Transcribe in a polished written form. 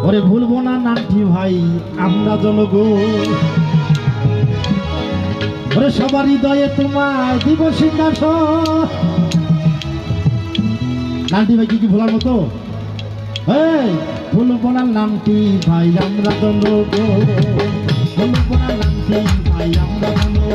ওরে ভুলবো না নানটি ভাই আমরা জনগো, ওরে সবার হৃদয়ে তোমার দিব সিংহাসন। নানটি ভাই কি ভোলার মতো? ভুলবো না নানটি ভাই আমরা জনগো, ভুলবো না নানটি ভাই আমরা জনগো।